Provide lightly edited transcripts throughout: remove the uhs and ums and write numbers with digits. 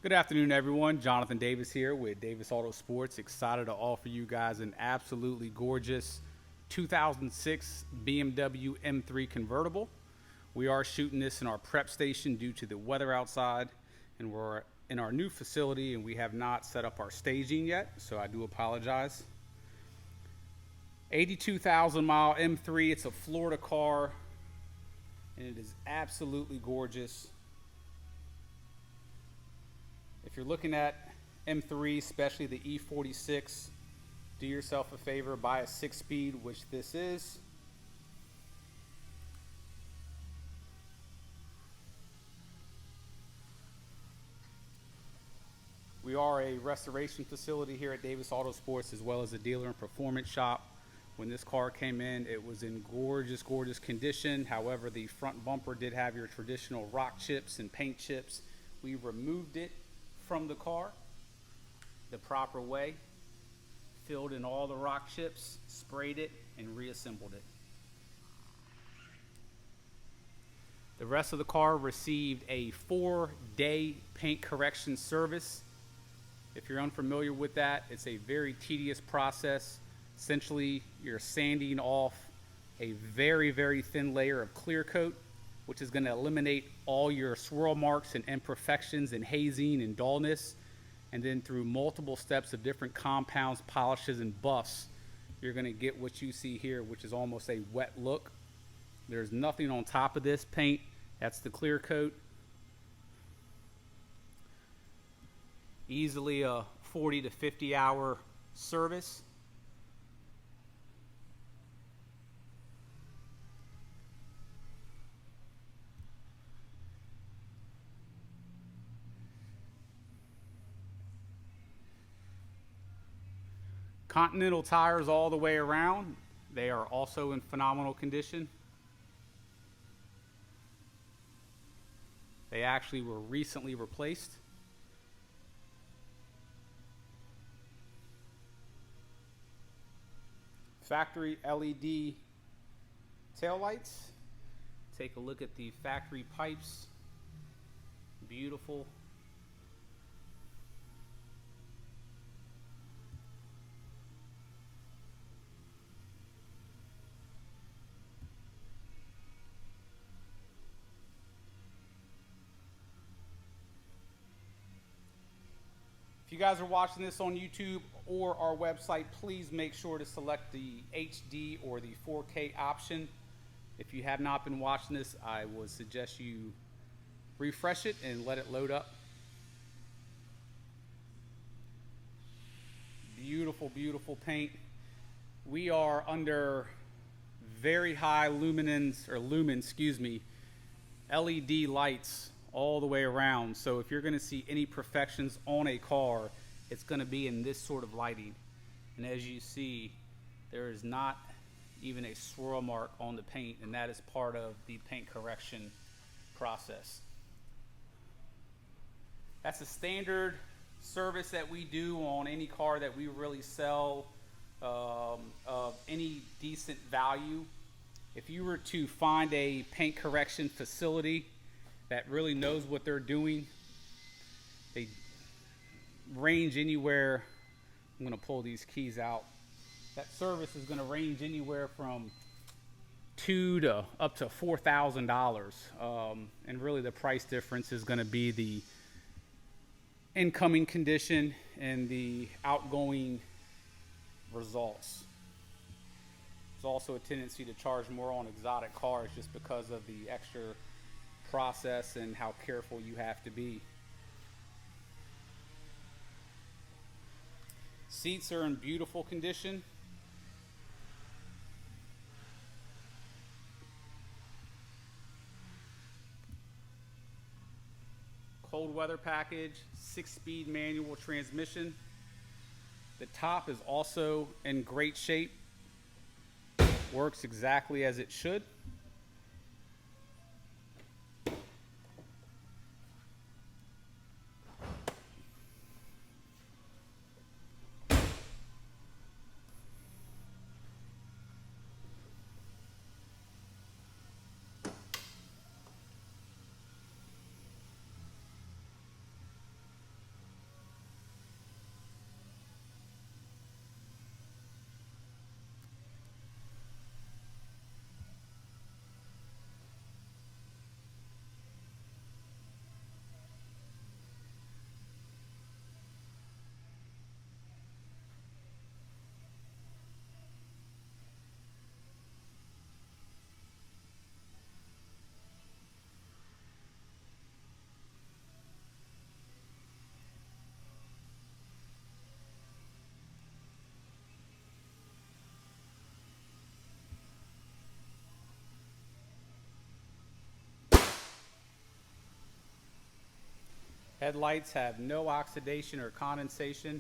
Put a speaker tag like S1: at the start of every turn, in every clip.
S1: Good afternoon, everyone. Jonathan Davis here with Davis AutoSports. Excited to offer you guys an absolutely gorgeous 2006 BMW M3 convertible. We are shooting this in our prep station due to the weather outside, and we're in our new facility and we have not set up our staging yet, so I do apologize. 82,000 mile M3. It's a Florida car and it is absolutely gorgeous. If you're looking at M3, especially the E46, do yourself a favor, buy a 6-speed, which this is. We are a restoration facility here at Davis AutoSports, as well as a dealer and performance shop. When this car came in, it was in gorgeous, gorgeous condition. However, the front bumper did have your traditional rock chips and paint chips. We removed it from the car the proper way, filled in all the rock chips, sprayed it, and reassembled it. The rest of the car received a 4-day paint correction service. If you're unfamiliar with that, it's a very tedious process. Essentially, you're sanding off a very, very thin layer of clear coat, which is going to eliminate all your swirl marks and imperfections and hazing and dullness. And then through multiple steps of different compounds, polishes, and buffs, you're going to get what you see here, which is almost a wet look. There's nothing on top of this paint. That's the clear coat. Easily a 40 to 50 hour service. Continental tires all the way around. They are also in phenomenal condition. They actually were recently replaced. Factory LED taillights. Take a look at the factory pipes. Beautiful. If you guys are watching this on YouTube or our website, please make sure to select the HD or the 4K option. If you have not been watching this, I would suggest you refresh it and let it load up. Beautiful, beautiful paint. We are under very high lumen, LED lights all the way around. So if you're going to see any perfections on a car, it's going to be in this sort of lighting. And as you see, there is not even a swirl mark on the paint, and that is part of the paint correction process. That's a standard service that we do on any car that we really sell of any decent value. If you were to find a paint correction facility that really knows what they're doing, they range anywhere. I'm going to pull these keys out. That service is going to range anywhere from $2,000 to up to $4,000, and really the price difference is going to be the incoming condition and the outgoing results. There's also a tendency to charge more on exotic cars just because of the extra process and how careful you have to be. Seats are in beautiful condition. Cold weather package, 6-speed manual transmission. The top is also in great shape. Works exactly as it should. Headlights have no oxidation or condensation.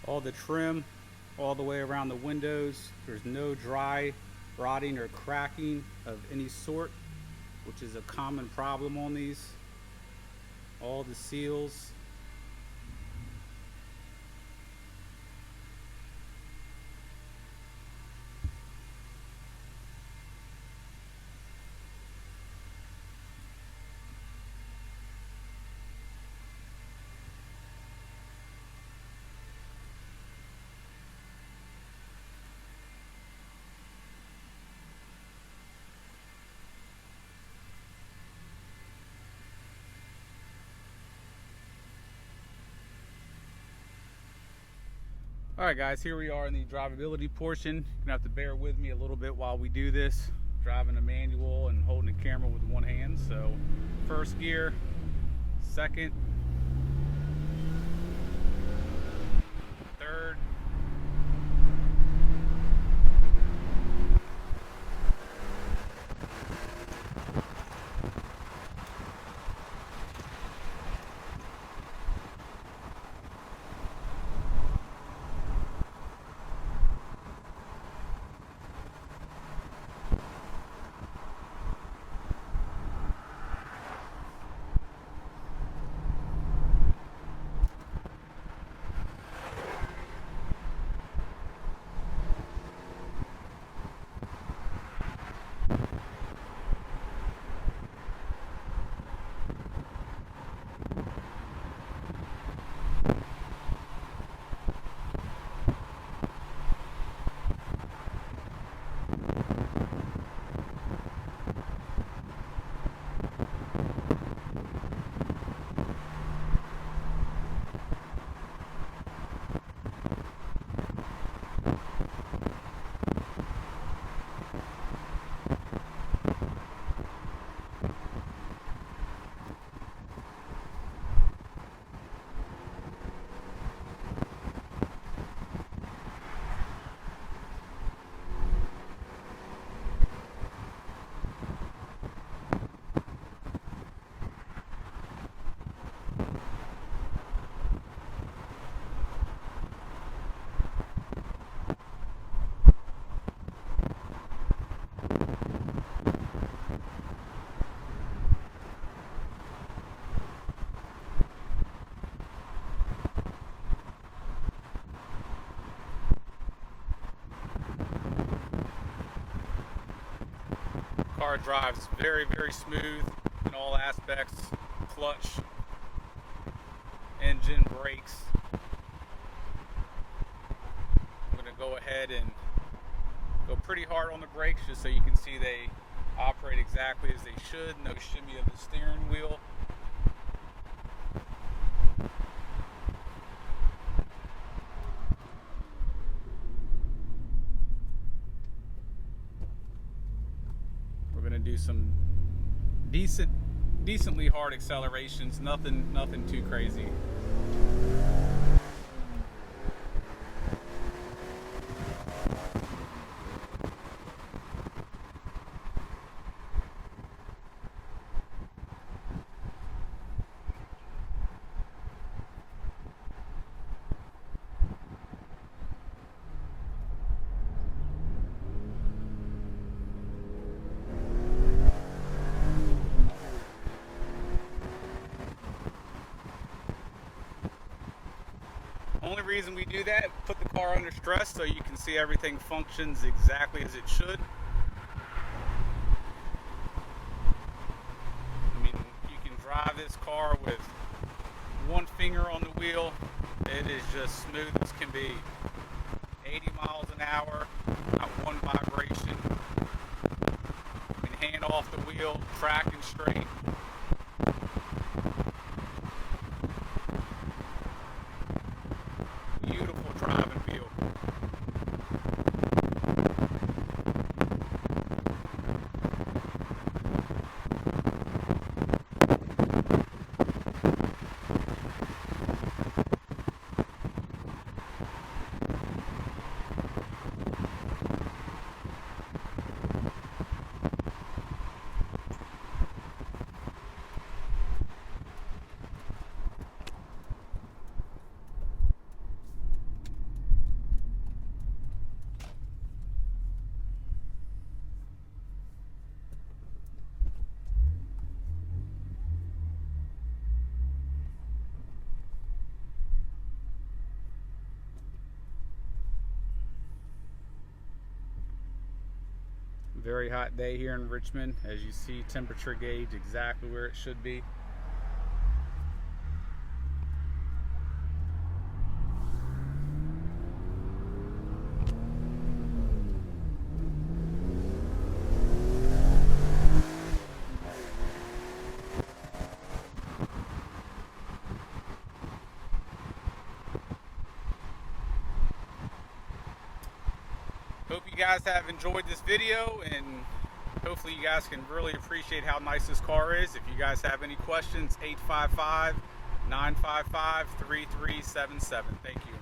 S1: all the trim all the way around the windows. There's no dry rotting or cracking of any sort, which is a common problem on these. All the seals. Alright guys, here we are in the drivability portion. You're gonna have to bear with me a little bit while we do this. Driving a manual and holding the camera with one hand. So first gear, second, third, car drives very, very smooth in all aspects. Clutch, engine, brakes. I'm going to go ahead and go pretty hard on the brakes just so you can see they operate exactly as they should. No shimmy of the steering wheel. We're going to do some decently hard accelerations, nothing too crazy. Only reason we do that, put the car under stress so you can see everything functions exactly as it should. I mean, you can drive this car with one finger on the wheel. It is just smooth as can be. 80 miles an hour, not one vibration. You can hand off the wheel, tracking straight. Beautiful driving feel. very hot day here in Richmond. As you see, temperature gauge exactly where it should be. Hope you guys have enjoyed this video, and hopefully you guys can really appreciate how nice this car is. If you guys have any questions, 855-955-3377. Thank you.